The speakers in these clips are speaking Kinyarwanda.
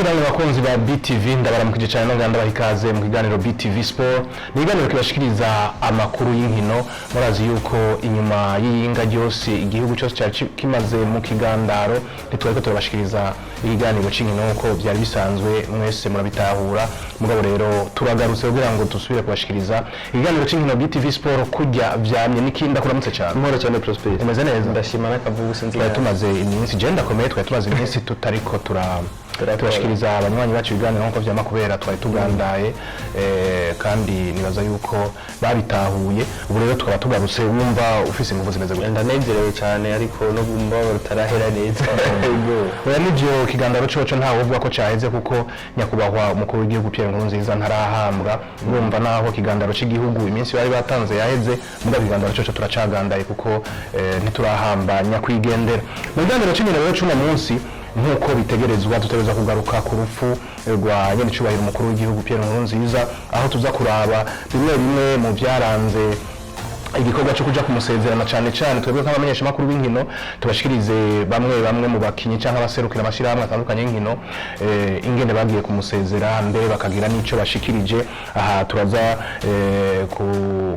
namwe bakunzi ba BTV ndabaramukije cyane n'inganda bahikaze mu kiganiro BTV Sport ni iganiro kibashikiriza amakuru y'inkino murazi yuko inyuma y'iyinga ryose igihugu cyose cyari kimaze mu kigandaro nitwariko turabashikiriza ikiganiro c'inkino uko byari bisanzwe mwese murabitahura mugabo rero turagarutse kugira ngo dusubire kubashikiriza ikiganiro c'inkino BTV Sport kujya vyamye nikinda kuramutse cyane Mpora cyane Prosperity imeze neza ndashima n'akavubu sinzi tumaze iminsi genda komeye tumaze iminsi tutariko turashikiriza abanywanyi bacu ibiganiro nkuko vyama kubera twari tugandaye kandi nibaza yuko babitahuye ubu rero tukaba tugarutse wumva ufise ingufu zimeze gute ndanezerewe cyane ariko no gumba rutarahera neza oya nivyo kigandaro coco ntawe uvuga ko caheze kuko nyakubahwa umukuru w'igihugu Pierre Nkurunziza ntarahambwa urumva naho kigandaro c'igihugu iminsi bari batanze yaheze muga kigandaro coco turacagandaye kuko ntiturahamba nyakwigendera mu kiganiro c'inkino rero c'uno munsi nkuko bitegerezwa dutegereza kugaruka ku rupfu rwa nyene cubahiro umukuru w'igihugu Pierre Nkurunziza aho tuza kuraba bimwe mu byaranze igikorwa cyo kuja kumusezerana cyane twebwe nk'abamenyesha makuru b'inkino tubashikirize bamwe mu bakinyi cyangwa abaserukira amashirahamwe atandukanye y'inkino ingene bagiye kumusezera mbere bakagira n'ico bashikirije aha turaza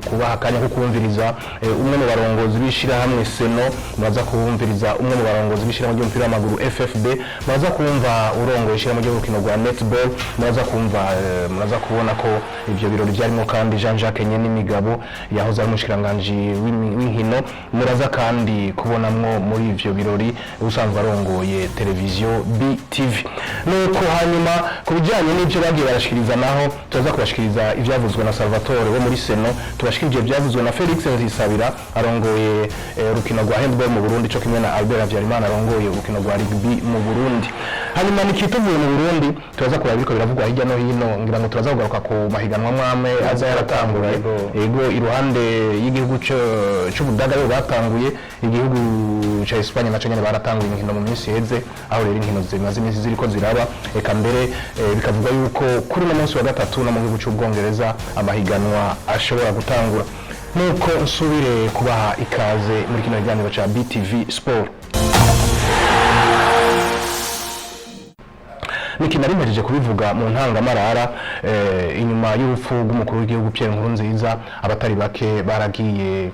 kubaha akanya ko kumviriza umwe mu barongozi b'ishirahamwe Seno muraza kumviriza umwe mu barongozi b'ishirahamwe ry'umupira w'amaguru FFB muraza kumva urongoye ishirahamwe ry'urukino rwa netball muraza kubona ko ivyo birori byarimo kandi Jean-Jacques Nyenimigabo yahoze ari umushikiranganje w'inkino muraza kandi kubonamwo muri ivyo birori usanzwe arongoye televiziyo BTV nuko hanyuma kubijanye n'ivyo bagiye barashikiriza naho tuza kubashikiriza ivyavuzwe na Salvatore wo muri Seno tubashikirije ivyavuzwe na Felix Nzisabira arongoye urukino rwa handball mu Burundi cyo kimwe na Albert Havyarimana arongoye urukino rwa rugby mu Burundi hanyuma nikituvuye mu Burundi tuza kuraba biriko biravugwa hirya no hino ngira ngo turaza kugaruka ku mahiganwa mwame aza yaratangura ego iruhande igihugu cy'ubudaga rero batanguye igihugu cya Espagne naco nyene baratanguye inkino mu minsi heze aho rero inkino zimaze iminsi ziriko ziraba eka mbere bikavuga yuko kuri no munsi wa gatatu no mu gihugu cy'Ubwongereza amahiganwa ashobora gutangura nuko nsubire kubaha ikaze muri kino kiganiro cya BTV Sport narimejeje kubivuga mu ntangamarara inyuma y'urupfu rw'umukuru w'igihugu Pierre Nkurunziza abatari bake baragiye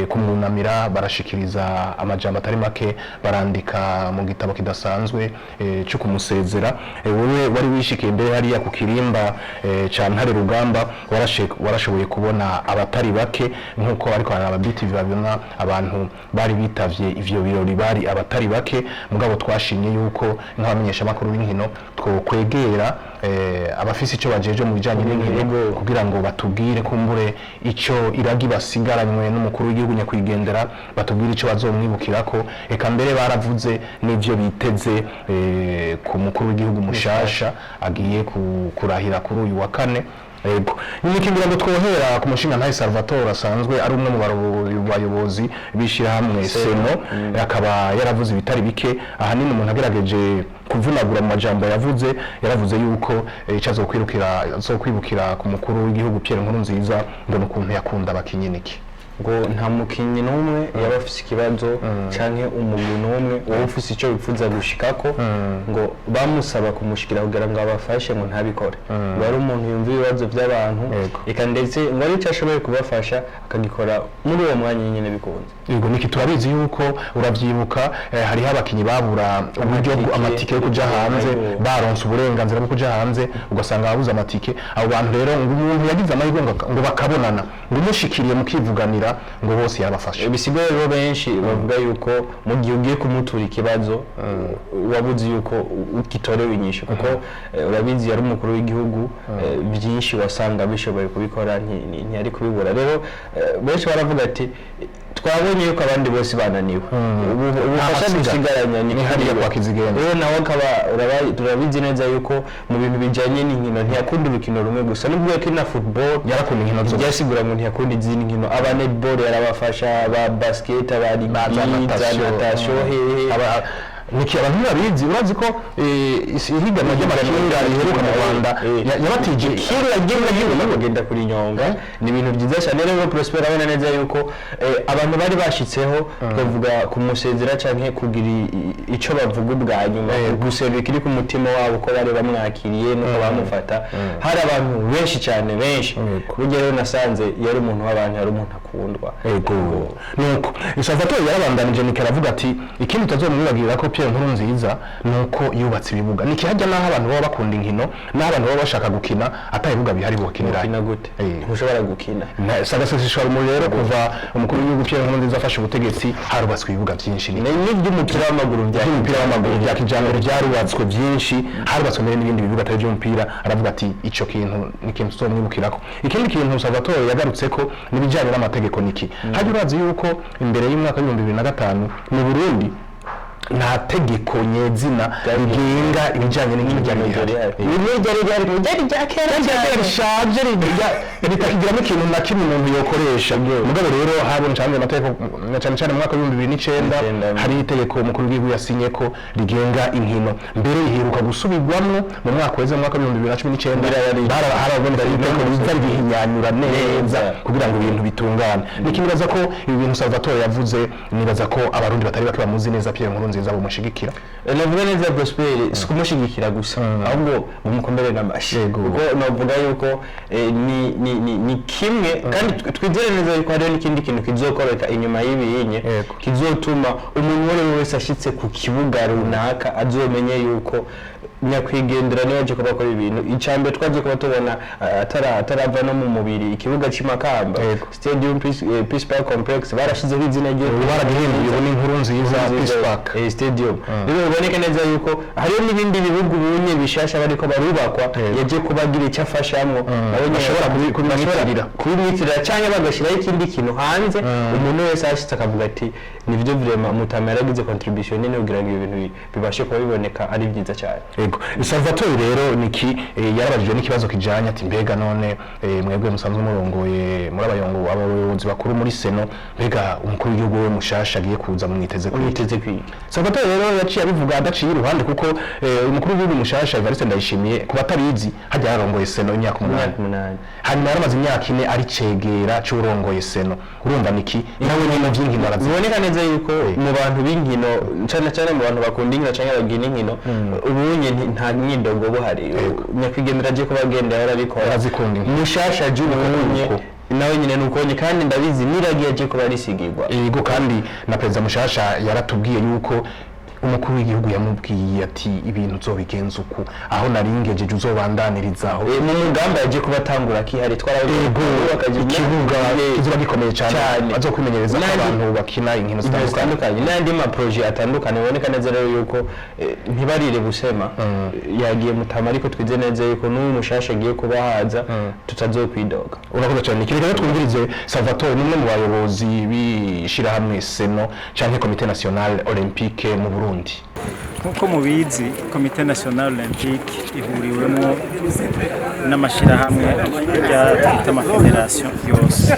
kumwunamira barashikiriza amajambo atari make barandika mu gitabo kidasanzwe cyo kumusezera wewe wari wishikiye imbere hariya ku kirimba ca Ntare Rugamba warashoboye kubona abatari bake nkuko ariko aba BTV babona abantu bari bitavye ivyo birori bari abatari bake mugabo twashimye yuko nk'abamenyesha makuru b'inkino kwegera abafisi ico bajeje mu bijanye n'inkino kugira ngo batubwire kumbure ico iragi basigaranywe n'umukuru w'igihugu nyakwigendera batubwire ico bazomwibukirako eka mbere baravuze n'ivyo biteze ku mukuru w'igihugu mushasha agiye kurahira kuri uyu wa kane ego nikingira ngo twohera ku mushinga ntaye Salvatore asanzwe ari umwe mu bayobozi bishirahamwe Seno akaba yaravuze ibitari bike ahanini umuntu agerageje kuvunagura mu majambo yaravuze yuko azokwibukira ku mukuru w'igihugu Pierre Nkurunziza ngo n'ukuntu yakunda abakinyi niki ngo nta mukinyi n'umwe yaba afise ikibazo canke umuntu n'umwe wowe ufise ico bipfuza gushikako ngo bamusaba kumushikira kugira ngo abafashe ngo ntabikore bari umuntu yumva ibibazo by'abantu eka ndetse ngo ari cyashoboye kubafasha akagikora muri uwo mwanya nyene bikunze yego niki turabizi yuko uravyibuka hariho abakinyi babura uburyo amatike yo kuja hanze baronse uburenganzira bwo kuja hanze ugasanga babuze amatike abo bantu rero ngo umuntu yagize amahirwe ngo bakabonana ngo umushikiriye mukivuganira ngo bose yarabafasha bisigaye rero benshi bavuga yuko mu gihe ugiye kumutura ikibazo wabuze yuko ukitorewe inyishu kuko urabizi yari umukuru w'igihugu byinshi wasanga bishoboye kubikora ntiyari kubibura rero benshi baravuga ati twabonye yuko abandi bose bananiwe ubufasha dusigaranya ni hariya kwa Kizigenda rero nawe akaba turabizi neza yuko mu bintu bijanye n'inkino ntiyakunda urukino rumwe gusa nubwo yakina football yarakunda inkino zose byasigura ngo ntiyakunda izindi nkino aba netball yarabafasha aba basket aba natation niki abantu babizi urazi ko ihiganwa ry'amakinga riheruka mu Rwanda yabatije kiri agenda bagenda kuri nyonga ni ibintu byiza cyane rero Prosper abona neza yuko abantu bari bashitseho twavuga kumusezera canke kugira ico bavuga ubwa nyuma guserura kiri ku mutima wabo ko bari bamwakiriye nuko bamufata hari abantu benshi cyane benshi kugera nasanze yari umuntu w'abantu yari umuntu akundwa nuko Salvatore yarabandanije nikaravuga ati ikindi tazomwibagirira ko Pierre Nkurunziza nuko yubatse ibibuga nikihajya naho abantu baba bakunda inkino naho abantu baba bashaka gukina atayibuga bihari bokinira gute ntushobora gukina sagasesishwa mu rero kuva umukuru w'igihugu Pierre Nkurunziza afashe ubutegetsi harubatswe ibibuga byinshi n'iby'umupira w'amaguru bya kijambere byarubatswe byinshi harubatswe mbere n'ibindi bibuga atari by'umupira aravuga ati ico kintu ni kintu tuzomwibukirako ikindi kintu Salvatore yagarutse ko nibijanye n'amategeko niki haje urazi yuko imbere y'umwaka wa 2005 mu Burundi nta tegeko nyezina rigenga ibijanye n'inkino rishaje ritakigiramo ikintu na kimwe umuntu yokoresha mugabo rero habonetse amategeko cyane cyane mu mwaka wa 2009 hari itegeko umukuru w'igihugu yasinye ko rigenga inkino mbere iheruka gusubirwamwo mu mwaka weze mu mwaka wa 2019 haraboneka itegeko riza rihinyanyura neza kugira ngo ibintu bitungane nikibaza ko ibi bintu Salvatore yavuze nibaza ko abarundi batari bake bamuzi neza Pierre Nkurunziza bumushigikira navuga neza Prosper sikumushigikira gusa ahubwo bumukombere n'amashi kuko navuga yuko ni kimwe kandi twizere neza yuko hari n'ikindi kintu kizokoreka inyuma y'ibinye kizotuma umuntu wese ashitse ku kibuga runaka azomenye yuko nyakwigendera niyo cyo bakora ibintu icambe twaje kuba tubona atarava no mu mubiri ikibuga cy'Imakamba Stadium Peace Park Complex barashizeho izina ryo baragihinduye ubu ni Nkurunziza Peace Park Stadium rero biboneka neza yuko hari n'ibindi bihugu bunye bishasha bariko barubakwa yaje kubagira icyo afashamwo bashobora kubimitira cyangwa bagashiraho ikindi kintu hanze umuntu wese ashitse akavuga ati nivyo vraiment mutamera yagize contribution nini kugira ngo ibintu bibashe kuba biboneka ari byiza cyane Salvatore rero niki yarabajije n'ikibazo kijanye ati mbega none mwebwe musanzwe murongoye muri abayobozi bakuru muri Seno mbega umukuru w'igihugu we mushasha agiye kuza mwiteze kwiki Salvatore rero yaciye abivuga adaciye iruhande kuko umukuru w'igihugu mushasha Evariste Ndayishimiye kuba atarizi hajya yarongoye Seno imyaka 8 hanyuma yaramaze imyaka 4 ari cegera cy'urongoye Seno urumva niki nawe nyine by'inkino biboneka neza yuko mu bantu b'inkino cyane mu bantu bakunda inkino cyangwa bagina inkino ubunye nta myidogo buhari nyakwigendera aje kubagenda yarabikora azikunda mushasha junye nawe nyine nukonye kandi ndabizi niragiye aje kuba risigirwa yego kandi na president mushasha yaratubwiye yuko umukuru w'igihugu yamubwiye ati ibintu zobigenza uko aho naringejeje uzobandanirizaho mu mugamba yaje kubatangura kihari ikibuga kizoba gikomeye cyane azokwimenyereza abantu bakina inkino zitandukanye n'andi ma projet atandukanye biboneka neza rero yuko ntibarire busema yagiye mutama ariko twize neza yuko n'umushasha agiye kubahaza tutazokwidoga urakoze cyane kireka twumvirize Salvatore nimwe mu bayobozi bishira hamwe Seno canke Comité National Olympique mu Burundi nkuko mubizi Comité National Olympique ihuriwemo n'amashirahamwe y'amafederation yose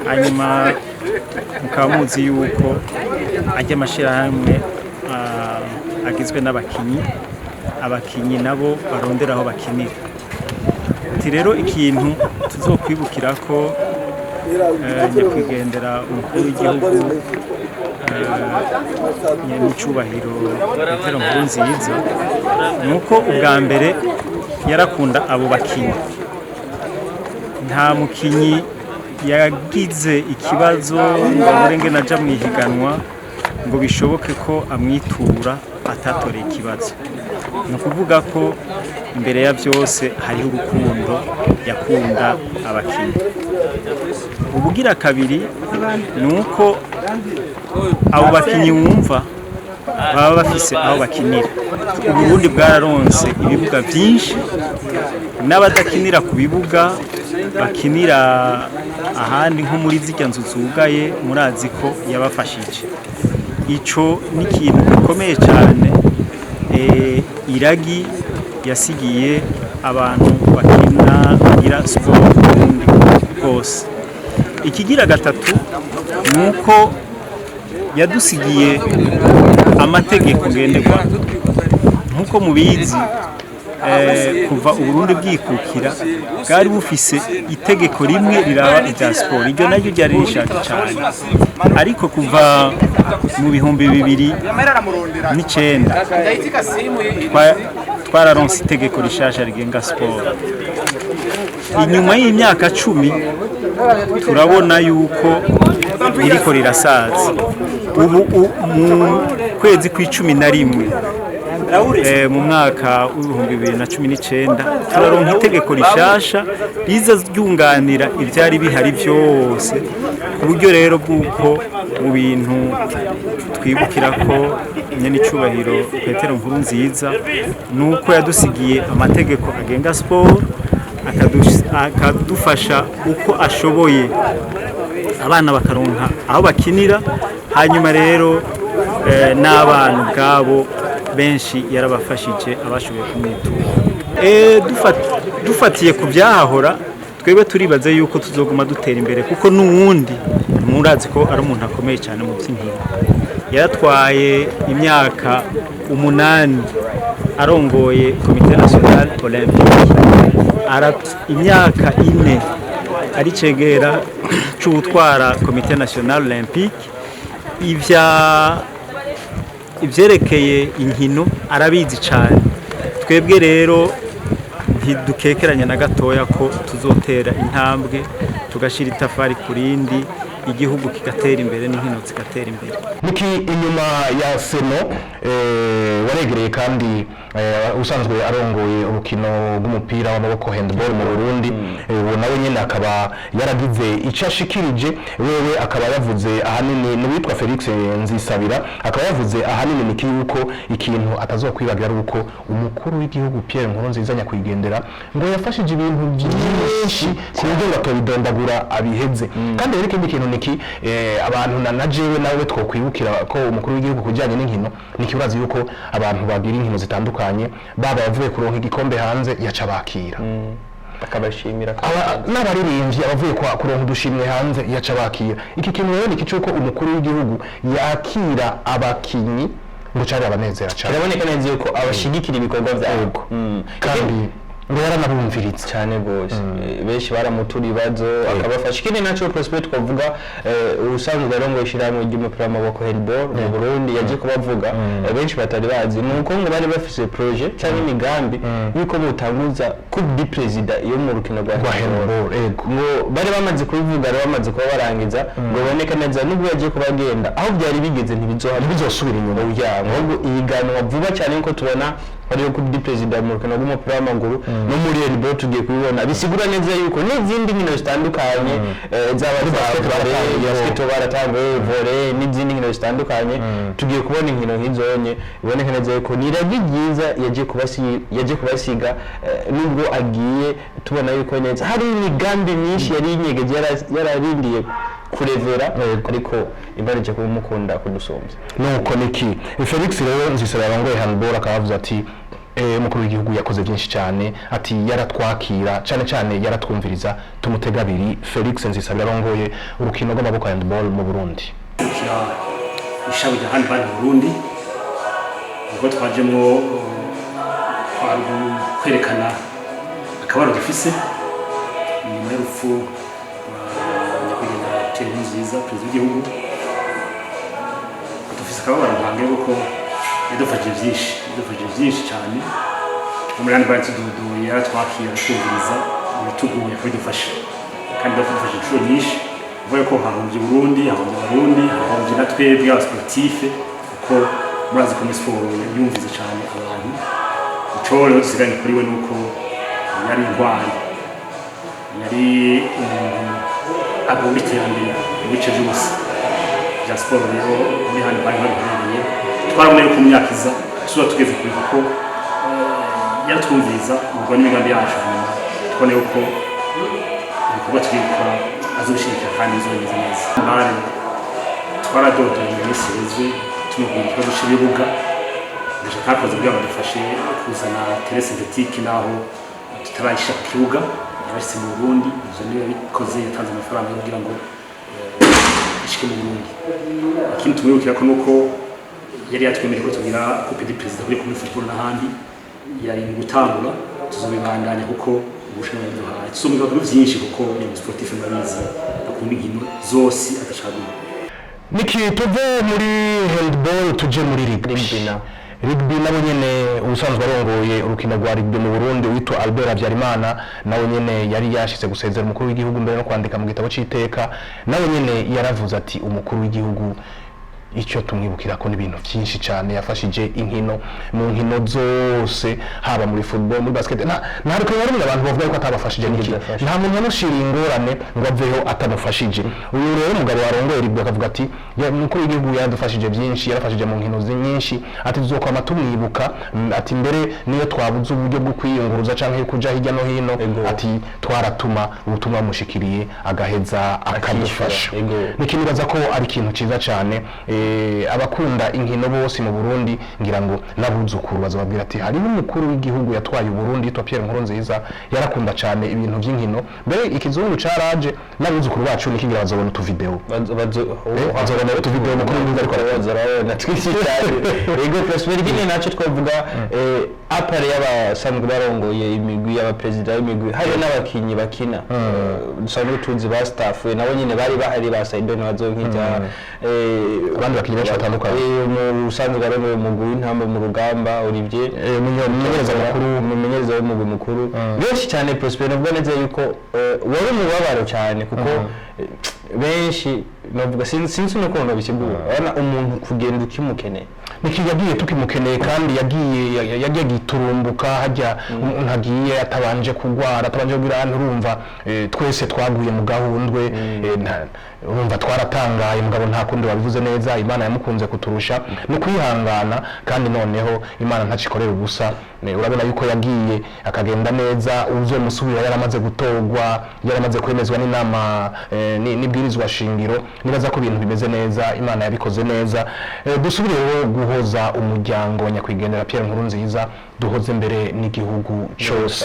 hanyuma mukaba muzi yuko ajya amashirahamwe agizwe abakinyi nabo barondera aho bakinira ati rero ikintu tuzokwibukira ko nyakwigendera umukuru w'igihugu n'icyubahiro Petero Nkurunziza nuko ubwa mbere yarakunda abo bakinyi nta mukinyi yagize ikibazo ngo burenge naja mu ihiganwa ngo bishoboke ko amwitura atatoreye ikibazo ni ukuvuga ko imbere ya byose hariho urukundo yakunda abakinyi ubugira kabiri nuko abo bakinyi wumva baba bafise aho bakinira Uburundi bwararonse ibibuga byinshi n'abadakinira ku bibuga bakinira ahandi nko muri zijya nzu zugaye murazi ko yabafashije ico ni ikintu gikomeye cyane iragi yasigiye abantu bagira siporo Burundi bwose ikigira gatatu nuko yadusigiye amategeko ngenderwaho nk'uko mubizi kuva Uburundi bwikukira bwari bufise itegeko rimwe riraba ibya siporo iryo naryo ryari rishaka cyane ariko kuva mu bihumbi 2009 twararonse itegeko rishasha rigenga siporo inyuma y'imyaka 10 turabona yuko iriko rirasaza ubu mu kwezi kwa11 mu mwaka w'ibihumbi 2019 turaronka itegeko rishasha riza ryunganira ibyari bihari byose ku buryo rero bw'uko mu bintu twibukira ko nyene icubahiro Petero Nkurunziza nuko yadusigiye amategeko agenga siporo akadufasha uko ashoboye abana bakaronka aho bakinira hanyuma rero n'abana ubwabo benshi yarabafashije abashoboye kumwitura dufatiye ku byahahora twebwe turibaze yuko tuzoguma dutera imbere kuko n'uwundi murazi ko ari umuntu akomeye cyane mu by'inkino yaratwaye imyaka 8 arongoye Comité National Olympique imyaka 4 ari cegera cy'utwara Comité National Olympique ivyerekeye inkino arabizi cyane twebwe rero ntidukekeranya na gatoya ko tuzotera intambwe tugashira itafari kurindi igihugu kigatera imbere n'inkino zigatera imbere niki inyuma ya Seno waregereye kandi usanzwe arongoye urukino rw'umupira w'amaboko handball mu Burundi nawe nyene akaba yaragize icashikirije wewe akaba yavuze ahanini n'uwitwa Felix Nzisabira akaba yavuze ahanini niki yuko ikintu atazokwibagira ari uko umukuru w'igihugu Pierre Nkurunziza nyakwigendera ngo yafashije ibintu byinshi ku buryo batobidondagura abiheze kandi rero ikindi kintu niki abantu na jewe nawe twokwibukira ko umukuru w'igihugu kujyanye n'inkino nikibazo yuko abantu bagira inkino zitandukanye baba bavuye kuronka igikombe hanze yaca bakira akabashimira n'abaririmbyi abavuye kuronka udushimwe hanze yaca bakira iki kintu rero niki cyuko umukuru w'igihugu yakira abakinyi ngo cyari abanezera cyane biraboneka neza yuko abashigikira ibikorwa byabo kandi ngo yaranabumviritse cyane bose benshi baramutura ibibazo akabafasha ikindi naco prospect twavuga usanzwe arongo ishiramwe ry'umupira w'amaboko handball mu Burundi yaje kubavuga benshi batari bazi nuko ngo bari bafise projet cyangwa imigambi yuko mutanguza coupe du président iyo mu rukino rwa handball ngo bari bamaze kubivuga bamaze kuba barangiza ngo boneka neza nubwo yaje kubagenda aho byari bigeze ntibizosubira inyuma y'aho ngo ihiganwa vuba cyane nko tubona ariyo coupe du président mu rukino rw'umupira w'amaguru no muri handball tugiye kubibona bisigura neza yuko n'izindi nkino zitandukanye basketball baratanguye volley n'izindi nkino zitandukanye tugiye kubona inkino nk'izonye iboneka neza yuko niragi ryiza yaje kubasiga nubwo agiye tubona yuko neza hari imigambi myinshi yari inyegeje yararindiye kurevera ariko ibarije kumukunda kudusombya nuko niki Felix rero Nzisabira arongoye handball akavuze ati umukuru w'igihugu yakoze byinshi cyane ati yaratwakira cyane yaratwumviriza tumutega abiri Felix Nzisabira arongoye urukino rw'amaboko handball mu Burundi ishabu rya handball mu Burundi ubwo twajemo kwerekana akabaro dufise nyuma y'urupfu Pierre Nkurunziza perezida w'igihugu dufise akababaro ntange kuko yadufashije byinshi cyane muri handball tududuye twakira twumviriza bituguye kudufasha kandi dufashe inshuro nyinshi uvuye ko hahombye Burundi hahombye na twebwe abasportif kuko murazi ko siporo yumvize cyane abantu icyo rero dusiganye kuri we nuko yari indwara yari agomba iterambere mu bice byose bya siporo rero muri handball babihereye twaraboneye ku myaka iza tuba tugeze kuri kuko yaratwumviriza ubwo n'imigambi yacu hanyuma tubone uko ibikorwa twikora azobishirika kandi izogeze neza bari twaradodoye iminsi yeze tumubwira ikibazo cy'ibibuga ndetse twakoze kugira ngo dufashe kuzana terre synthétique naho tutarayisha ku kibuga yabashyize mu Burundi izo niyo yabikoze yatanze amafaranga kugira ngo ishike mu Burundi. Ikindi tumwibukira ko nuko yari yatwemereye ko tugira coupe du président kuri football n'ahandi yari gutangura tuzobibandanya kuko ubushobozi bwahaye tusumika ku byinshi kuko ni sportif mbabizi akunda inkino zose atashaka. Niki tuve muri handball tuje muri rugby nabo nyene ubusanzwe arongoye urukino rwa rugby mu Burundi witwa Albert Habyarimana nawe nyene yari yashize gusezera umukuru w'igihugu mbere no kwandika mu gitabo c'iteka nawe nyene yaravuze ati umukuru w'igihugu icyo tumwibukira ko n'ibintu byinshi cyane yafashije inkino mu nkino zose haba muri football muri basket nta rukino rumwe abantu bavuga ko atabafashije n'iki nta muntu yamushiriye ingorane ngo aveho atamufashije uyu rero umugabo warongoye rugby akavuga ati umukuru w'igihugu yadufashije byinshi yarafashije mu nkino nyinshi ati tuzokwama tumwibuka ati mbere niyo twabuze uburyo bwo kwiyunguruza canke kuja hirya no hino ati twaratuma ubutumwa mushikiriye agaheza akadufasha n'ikintu baza ko ari ikintu ciza cyane abakunda inkino bose mu Burundi ngira ngo nabuzukuru bazababwira ati hari n'umukuru w'igihugu yatwaye Burundi yitwa Pierre Nkurunziza yarakunda cyane ibintu by'inkino mbere ikizungu caraje nabuzukuru bacu nikingira bazobona tu video bazobona tu video mukuru w'igihugu ariko bazarabona twisi cyane ego prosper gine naco twavuga apare y'abasanzwe barongoye imigwi y'abapresident y'imigwi hari n'abakinyi bakina dusanzwe tuzi ba staff nabo nyine bari bahari ba Saidon bazonkija abandi bakinyi benshi batandukanye mu usanzwe barongoye umugwi w'intamba mu rugamba Olivier umumenyereza w'umugwi mukuru benshi cyane prosper nubwo neze yuko wari umubabaro cyane kuko benshi navuga sinzi no kubona bikigura abana umuntu kugenda ukimukeneye nikiyagiye tukimukeneye kandi yagiye giturumbuka hajya ntagiye atabanje kugwara atabanje kugira ahantu urumva twese twaguye mu gahundwe urumva twaratangaye mugabo nta kundi wabivuze neza Imana yamukunze kuturusha no kwihangana kandi noneho Imana ntacikorera ubusa urabona yuko yagiye akagenda neza uzomusubira yaramaze gutogwa yaramaze kwemezwa n'inama n'ibwirizwa shingiro nibaza ko ibintu bimeze neza Imana yabikoze neza dusubire guhoza umuryango nyakwigendera Pierre Nkurunziza duhoze mbere n'igihugu cyose.